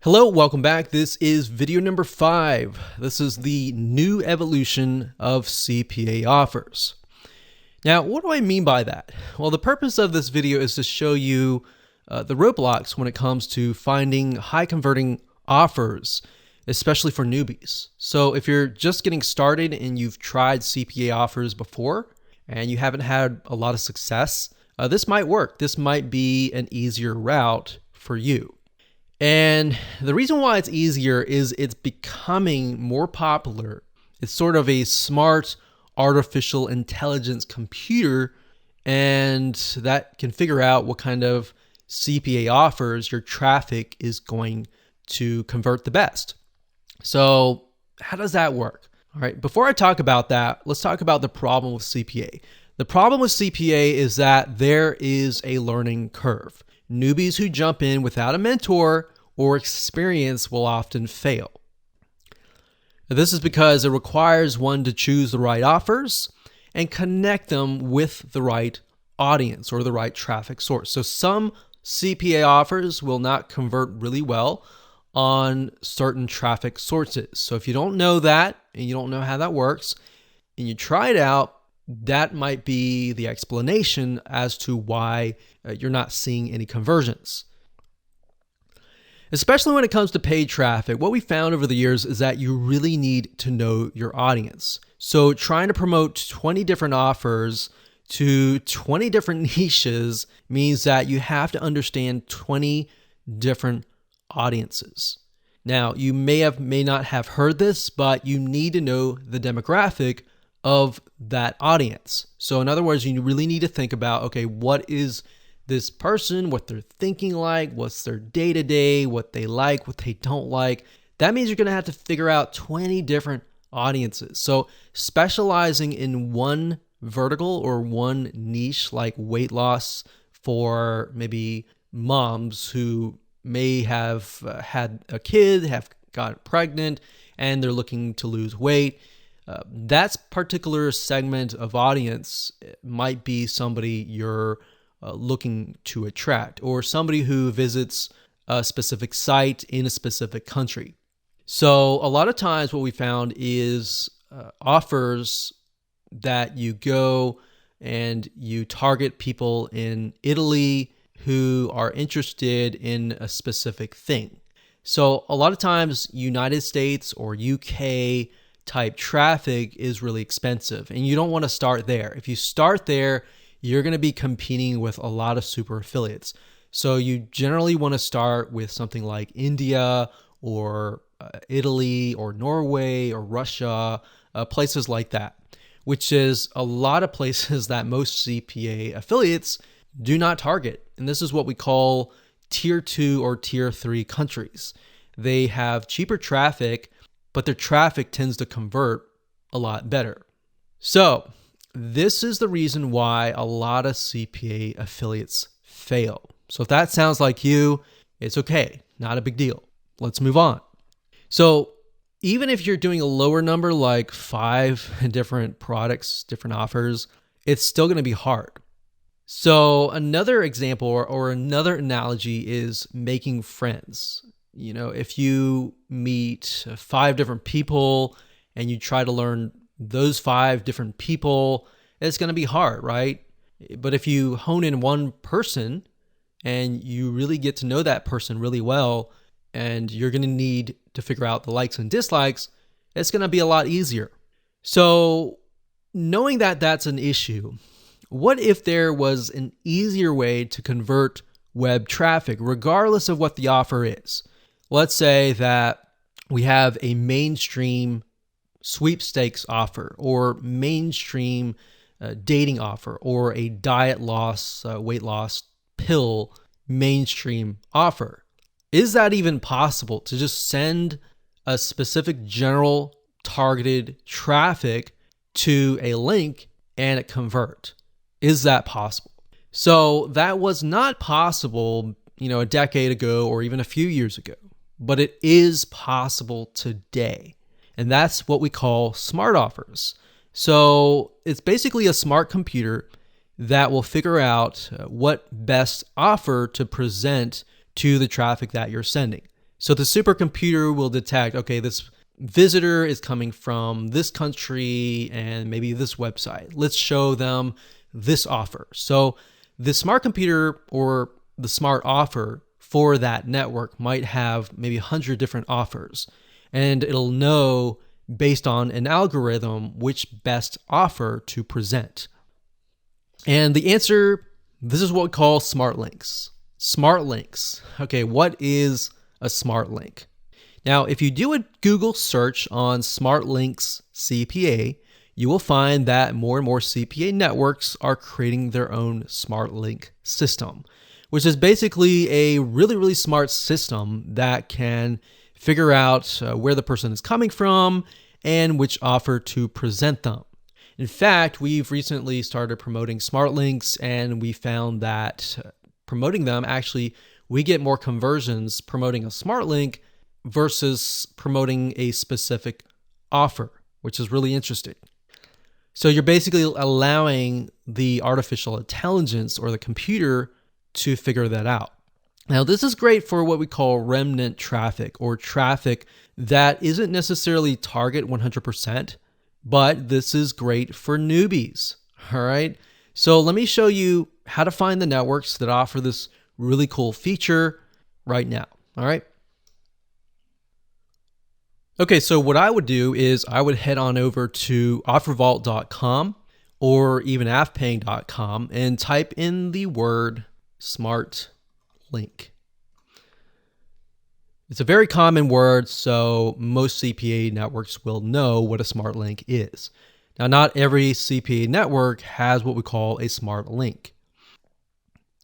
Hello, welcome back. This is video number 5. This is the new evolution of CPA offers. Now, what do I mean by that? Well, the purpose of this video is to show you the roadblocks when it comes to finding high converting offers, especially for newbies. So if you're just getting started and you've tried CPA offers before and you haven't had a lot of success, this might work. This might be an easier route for you. And the reason why it's easier is it's becoming more popular. It's sort of a smart artificial intelligence computer, and that can figure out what kind of CPA offers your traffic is going to convert the best. So how does that work? All right, before I talk about that, let's talk about the problem with CPA. The problem with CPA is that there is a learning curve. Newbies who jump in without a mentor or experience will often fail. This is because it requires one to choose the right offers and connect them with the right audience or the right traffic source. So some CPA offers will not convert really well on certain traffic sources. So if you don't know that and you don't know how that works and you try it out, that might be the explanation as to why you're not seeing any conversions. Especially when it comes to paid traffic, what we found over the years is that you really need to know your audience. So trying to promote 20 different offers to 20 different niches means that you have to understand 20 different audiences. Now, you may not have heard this, but you need to know the demographic of that audience. So in other words, you really need to think about, okay, what is this person, what they're thinking like, what's their day-to-day, what they like, what they don't like. That means you're going to have to figure out 20 different audiences. So specializing in one vertical or one niche, like weight loss for maybe moms who may have had a kid, have got pregnant, and they're looking to lose weight. That particular segment of audience might be somebody you're looking to attract, or somebody who visits a specific site in a specific country. So a lot of times what we found is offers that you go and you target people in Italy who are interested in a specific thing. So a lot of times United States or UK type traffic is really expensive, and you don't want to start there. If you start there, you're going to be competing with a lot of super affiliates. So you generally want to start with something like India or Italy or Norway or Russia, places like that, which is a lot of places that most CPA affiliates do not target. And this is what we call tier 2 or tier 3 countries. They have cheaper traffic, but their traffic tends to convert a lot better. So this is the reason why a lot of CPA affiliates fail. So if that sounds like you, it's okay, not a big deal. Let's move on. So even if you're doing a lower number, like 5 different products, different offers, it's still going to be hard. So another example or another analogy is making friends. You know, if you meet 5 different people and you try to learn those 5 different people, it's going to be hard, right? But if you hone in one person and you really get to know that person really well, and you're going to need to figure out the likes and dislikes, it's going to be a lot easier. So knowing that that's an issue, what if there was an easier way to convert web traffic, regardless of what the offer is? Let's say that we have a mainstream sweepstakes offer, or mainstream dating offer, or a diet loss, weight loss pill mainstream offer. Is that even possible to just send a specific general targeted traffic to a link and it convert? Is that possible? So that was not possible, a decade ago or even a few years ago, but it is possible today. And that's what we call smart offers. So it's basically a smart computer that will figure out what best offer to present to the traffic that you're sending. So the supercomputer will detect, okay, this visitor is coming from this country and maybe this website. Let's show them this offer. So the smart computer or the smart offer for that network might have maybe 100 different offers, and it'll know based on an algorithm which best offer to present. And the answer, this is what we call smart links. Smart links. Okay, what is a smart link? Now, if you do a Google search on smart links CPA, you will find that more and more CPA networks are creating their own smart link system, which is basically a really, really smart system that can figure out where the person is coming from and which offer to present them. In fact, we've recently started promoting smart links, and we found that promoting them, actually, we get more conversions promoting a smart link versus promoting a specific offer, which is really interesting. So you're basically allowing the artificial intelligence or the computer to figure that out. Now, this is great for what we call remnant traffic, or traffic that isn't necessarily target 100%, but this is great for newbies. All right. So let me show you how to find the networks that offer this really cool feature right now. All right. Okay, so what I would do is I would head on over to offervault.com or even afpaying.com and type in the word smart link. It's a very common word, so most CPA networks will know what a smart link is. Now, not every CPA network has what we call a smart link.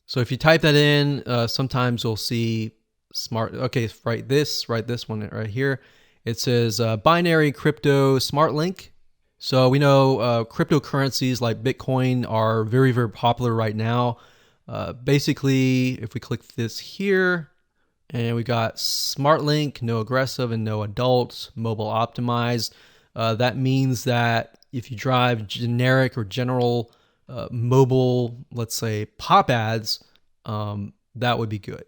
So if you type that in, sometimes you'll see smart, okay, write this one right here. It says binary crypto smart link. So we know cryptocurrencies like Bitcoin are very, very popular right now. Basically, if we click this here, and we got smart link, no aggressive and no adult, mobile optimized. That means that if you drive generic or general mobile, let's say pop ads, that would be good.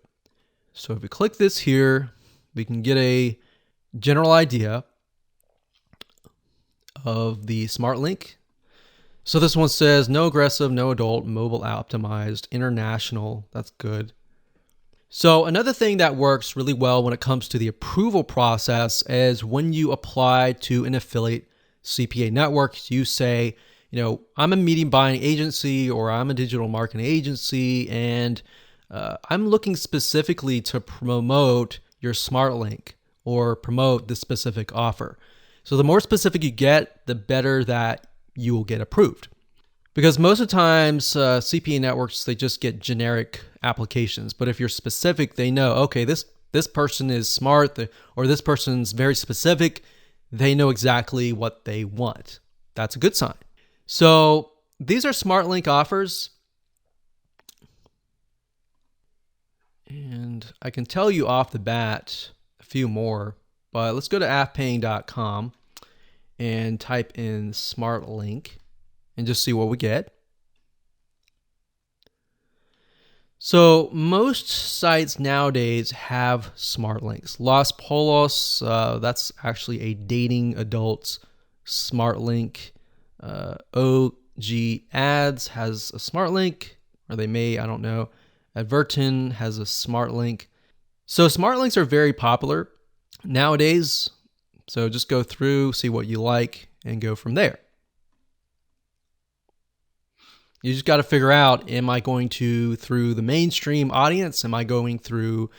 So if we click this here, we can get a general idea of the smart link. So this one says no aggressive, no adult, mobile optimized, international. That's good. So another thing that works really well when it comes to the approval process is when you apply to an affiliate CPA network, you say, you know, I'm a media buying agency or I'm a digital marketing agency, and I'm looking specifically to promote your smart link or promote the specific offer. So the more specific you get, the better that you will get approved. Because most of the times, CPA networks, they just get generic applications. But if you're specific, they know, okay, this person is smart, or this person's very specific. They know exactly what they want. That's a good sign. So these are smart link offers. And I can tell you off the bat a few more, but let's go to afpaying.com and type in smart link and just see what we get. So most sites nowadays have smart links. Los Polos, that's actually a dating adults smart link. OG Ads has a smart link, or they may, I don't know. Advertin has a smart link. So smart links are very popular nowadays. So just go through, see what you like, and go from there. You just got to figure out, am I going through the mainstream audience? Am I going through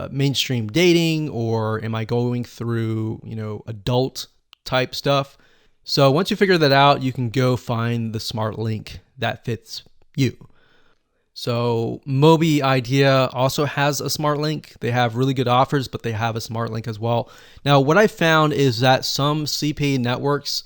mainstream dating, or am I going through, adult type stuff? So once you figure that out, you can go find the smart link that fits you. So Mobi Idea also has a smart link. They have really good offers, but they have a smart link as well. Now, what I found is that some CPA networks,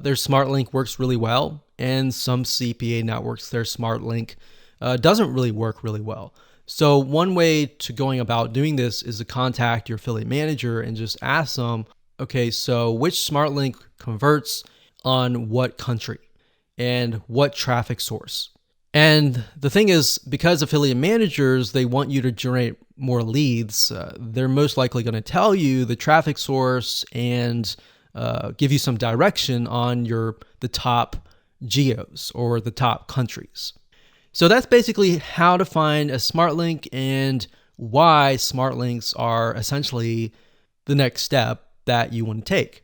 their smart link works really well, and some CPA networks, their smart link doesn't really work really well. So one way to going about doing this is to contact your affiliate manager and just ask them, okay, so which smart link converts on what country and what traffic source? And the thing is, because affiliate managers, they want you to generate more leads, they're most likely going to tell you the traffic source and give you some direction on the top geos or the top countries. So that's basically how to find a smart link and why smart links are essentially the next step that you want to take.